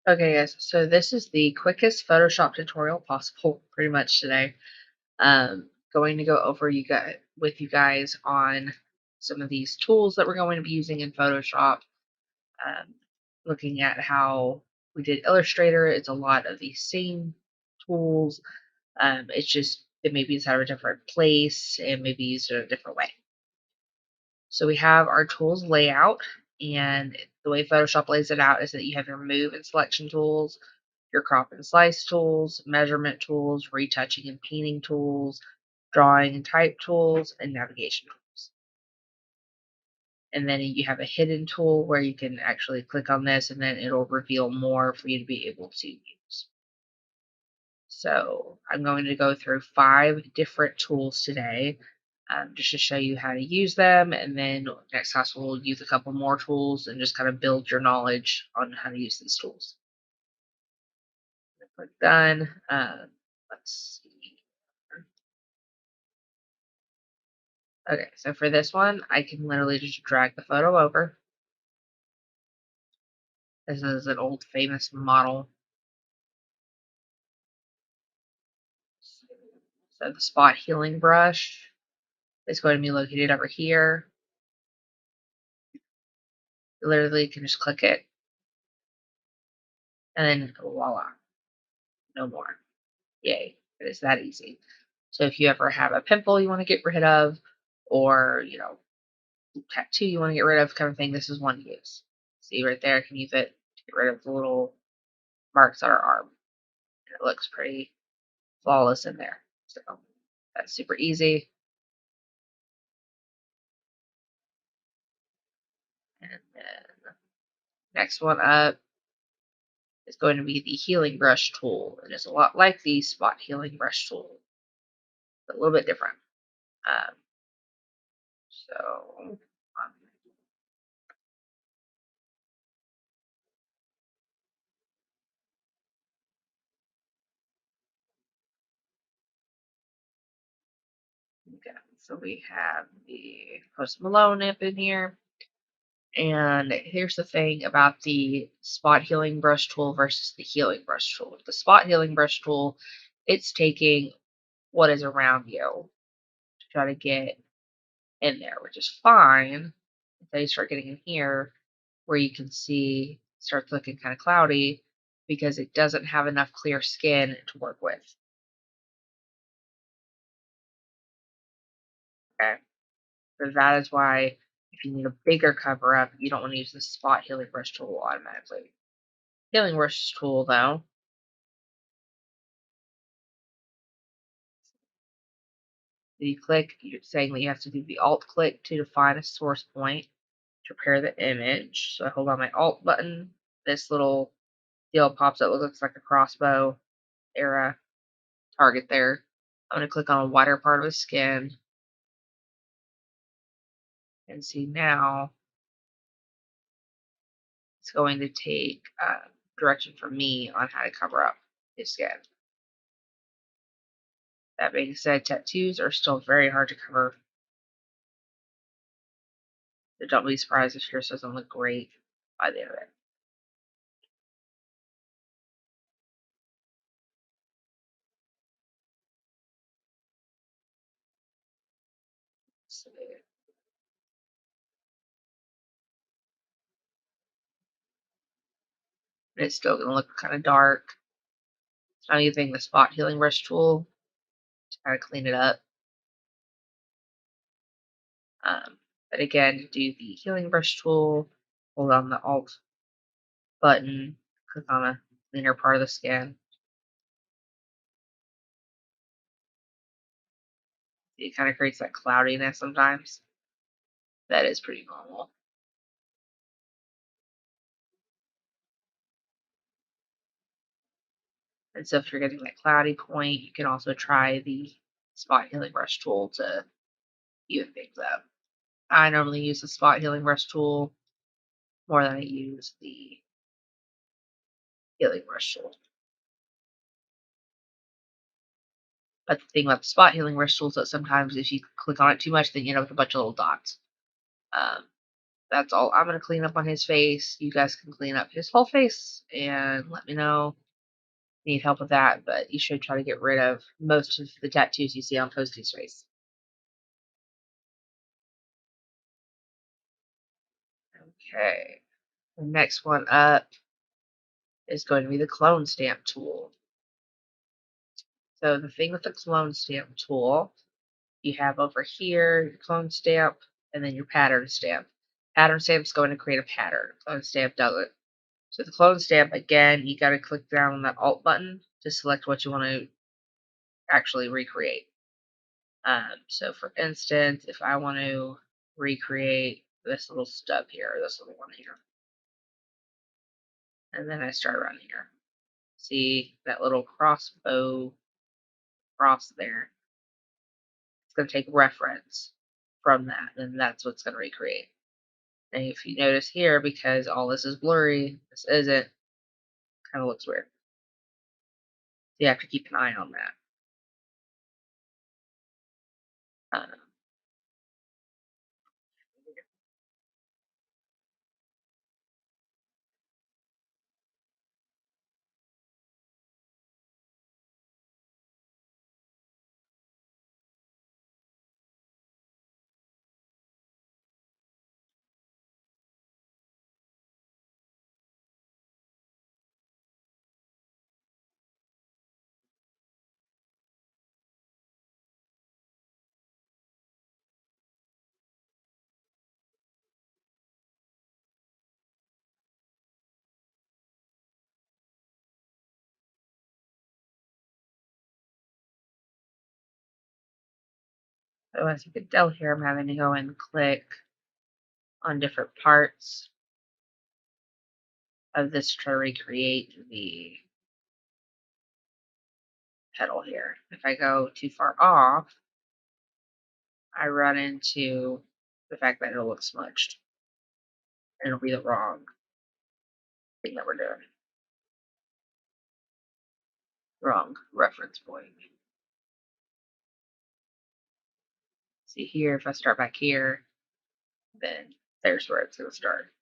Okay, guys, so this is the quickest Photoshop tutorial possible pretty much today. Going to go over with you guys on some of these tools that we're going to be using in Photoshop. Um, Looking at how we did Illustrator, it's a lot of the same tools. It's just it maybe it's at a different place and maybe used in a different way. So we have our tools layout, and the way Photoshop lays it out is that you have your move and selection tools, your crop and slice tools, measurement tools, retouching and painting tools, drawing and type tools, and navigation tools. And then you have a hidden tool where you can actually click on this and then it'll reveal more for you to be able to use. So I'm going to go through 5 different tools today, just to show you how to use them. And then next class we'll use a couple more tools and just kind of build your knowledge on how to use these tools. Click done. Let's see. Okay, so for this one, I can literally just drag the photo over. This is an old famous model. So the spot healing brush is going to be located over here. You literally can just click it, and then voila, no more. Yay, it is that easy. So if you ever have a pimple you want to get rid of, or tattoo you want to get rid of, kind of thing, this is one to use. See right there, I can use it to get rid of the little marks on our arm. And it looks pretty flawless in there. So that's super easy. And then next one up is going to be the healing brush tool. It is a lot like the spot healing brush tool, but a little bit different. Um, so okay, so we have the Post Malone imp in here. And here's the thing about the spot healing brush tool versus the healing brush tool. The spot healing brush tool, it's taking what is around you to try to get in there, which is fine until you start getting in here where you can see starts looking kind of cloudy because it doesn't have enough clear skin to work with. Okay. So that is why if you need a bigger cover up, you don't want to use the spot healing brush tool automatically. Healing brush tool though, you click, you're saying that you have to do the alt click to define a source point to prepare the image. So I hold on my alt button, this little deal pops up, it looks like a crossbow era target there. I'm going to click on a wider part of the skin and see now it's going to take direction from me on how to cover up his skin. That being said, tattoos are still very hard to cover. So don't be surprised if yours doesn't look great by the end of it. So it's still going to look kind of dark. So I'm using the spot healing brush tool to kind of clean it up. But again, to do the healing brush tool, hold on the alt button, click on a cleaner part of the skin. It kind of creates that cloudiness sometimes. That is pretty normal. And so if you're getting that cloudy point, you can also try the spot healing brush tool to even things up. I normally use the spot healing brush tool more than I use the healing brush tool. But the thing about the spot healing brush tool is that sometimes if you click on it too much, then you end up with a bunch of little dots. Um, that's all I'm going to clean up on his face. You guys can clean up his whole face and let me know if you need help with that. But you should try to get rid of most of the tattoos you see on Posty's face. Okay. The next one up is going to be the clone stamp tool. So the thing with the clone stamp tool, you have over here your clone stamp and then your pattern stamp. Pattern stamp is going to create a pattern. Clone stamp doesn't. So the clone stamp, again, you got to click down on that Alt button to select what you want to actually recreate. So for instance, if I want to recreate this little stub here, this little one here, and then I start around here. See that little crossbow cross there? It's going to take reference from that, and that's what's going to recreate. And if you notice here, because all this is blurry, this isn't, kind of looks weird. So you have to keep an eye on that. Um, so as you can tell here, I'm having to go and click on different parts of this to recreate the petal here. If I go too far off, I run into the fact that it'll look smudged. And it'll be the wrong thing that we're doing. Wrong reference point. See here, if I start back here, then there's where it's going to start.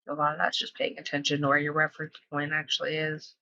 A lot of that's just paying attention to where your reference point actually is.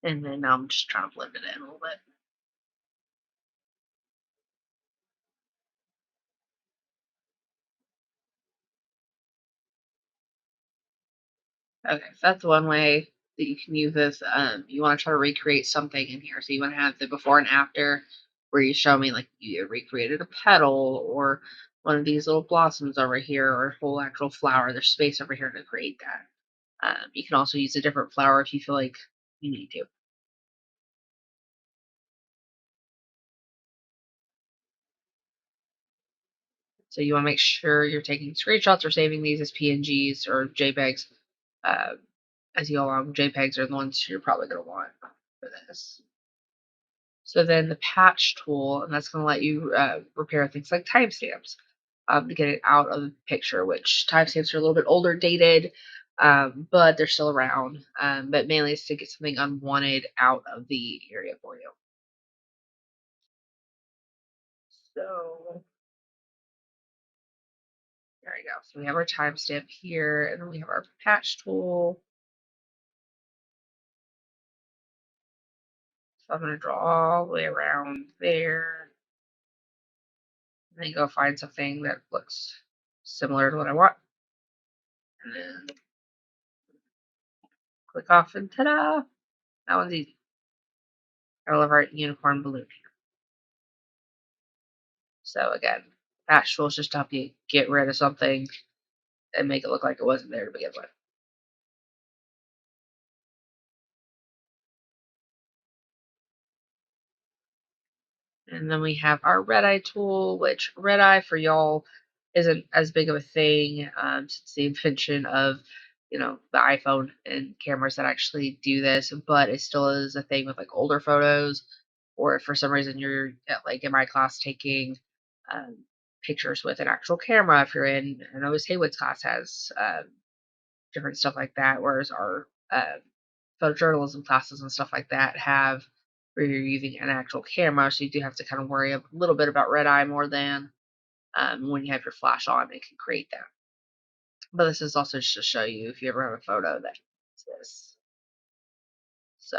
And then I'm just trying to blend it in a little bit. Okay, so that's one way that you can use this. You want to try to recreate something in here. So you want to have the before and after where you show me like you recreated a petal or one of these little blossoms over here or a whole actual flower. There's space over here to create that. You can also use a different flower if you feel like you need to. So you want to make sure you're taking screenshots or saving these as PNGs or JPEGs uh, as you go along. JPEGs are the ones you're probably going to want for this. So then the patch tool, and that's going to let you repair things like timestamps to get it out of the picture, which timestamps are a little bit older dated, but they're still around. But mainly it's to get something unwanted out of the area for you. So there we go. So we have our timestamp here, and then we have our patch tool. So I'm going to draw all the way around there. And then go find something that looks similar to what I want. And then click off and ta-da! That one's easy. I love our unicorn balloon. So again, patch tools just help you get rid of something and make it look like it wasn't there to begin with. And then we have our red eye tool, which red eye for y'all isn't as big of a thing since the invention of, the iPhone and cameras that actually do this, but it still is a thing with like older photos, or if for some reason you're like in my class taking um, pictures with an actual camera. If you're in, I know Miss Haywood's class has different stuff like that, whereas our photojournalism classes and stuff like that have where you're using an actual camera, so you do have to kind of worry a little bit about red eye more than when you have your flash on, it can create that. But this is also just to show you if you ever have a photo that is this. So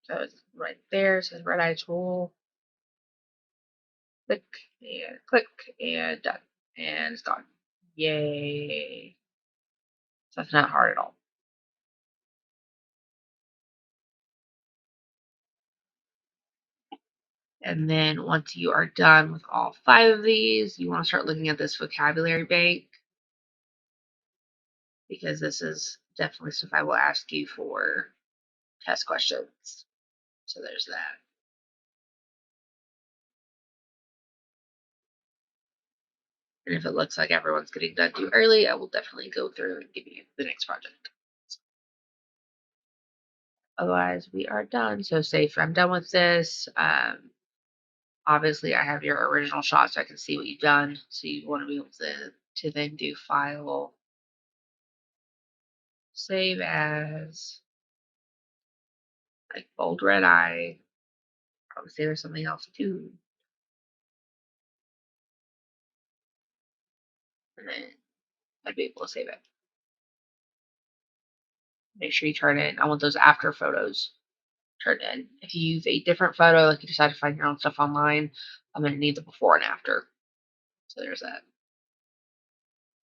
so it's right there. It says red eye tool. Click and done. And it's gone. Yay. So that's not hard at all. And then once you are done with all 5 of these, you want to start looking at this vocabulary bank, because this is definitely stuff I will ask you for test questions. So there's that. And if it looks like everyone's getting done too early, I will definitely go through and give you the next project. Otherwise, we are done. So say if I'm done with this, obviously I have your original shot so I can see what you've done. So you want to be able to then do file, save as, like bold red eye. Obviously there's something else too. And then I'd be able to save it. Make sure you turn in. I want those after photos turned in. If you use a different photo, like you decide to find your own stuff online, I'm going to need the before and after. So there's that.